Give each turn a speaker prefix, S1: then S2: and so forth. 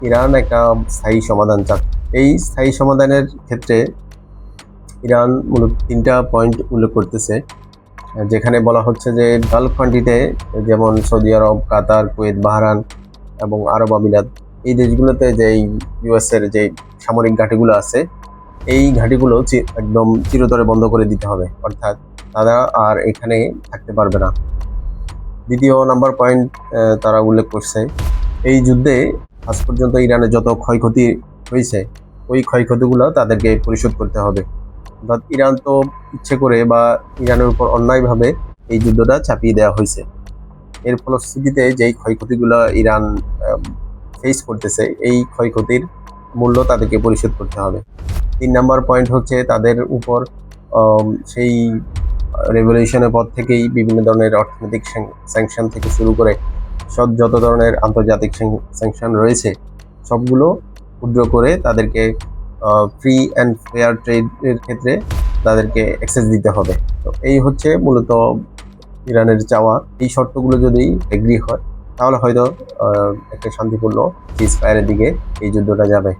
S1: Iran একটা স্থায়ী সমাধান চাচ্ছে। এই স্থায়ী সমাধানের ক্ষেত্রে ইরান মূলত 3টা পয়েন্ট উল্লেখ করতেছে, যেখানে বলা হচ্ছে যে গালফ কান্ট্রিতে যেমন সৌদি আরব, কাতার, কুয়েত, বাহরান এবং আরব আমিরাত, এই দেশগুলোতে যে ইউএস এর যে সামরিক ঘাঁটিগুলো আছে, এই ঘাঁটিগুলো একদম চিরতরে বন্ধ করে দিতে হবে, অর্থাৎ তারা আর এখানে থাকতে পারবে না। দ্বিতীয় নাম্বার পয়েন্ট তারা উল্লেখ করছে, এই যুদ্ধে আজ পর্যন্ত ইরানের যত ক্ষয়ক্ষতি হয়েছে, ওই ক্ষয়ক্ষতিগুলো তাদেরকে পরিশোধ করতে হবে। অর্থাৎ ইরান তো ইচ্ছে করে বা ইরানের উপর অন্যায়ভাবে এই যুদ্ধটা চাপিয়ে দেওয়া হয়েছে। এর ফলশ্রুতিতে যেই ক্ষয়ক্ষতিগুলো ইরান ফেস করতেছে, এই ক্ষয়ক্ষতির মূল্য তাদেরকে পরিশোধ করতে হবে। 3 নাম্বার পয়েন্ট হচ্ছে তাদের উপর সেই রেভলিউশনের পর থেকেই বিভিন্ন ধরনের অর্থনৈতিক স্যাংশন থেকে শুরু করে যত ধরনের আন্তর্জাতিক স্যাংশন রয়েছে, সবগুলো ক্ষুদ্র করে তাদেরকে ফ্রি অ্যান্ড ফেয়ার ট্রেডের ক্ষেত্রে তাদেরকে অ্যাক্সেস দিতে হবে। তো এই হচ্ছে মূলত ইরানের চাওয়া। এই শর্তগুলো যদি এগ্রি হয়, তাহলে হয়তো একটা শান্তিপূর্ণ সিজ ফায়ারের দিকে এই যুদ্ধটা যাবে।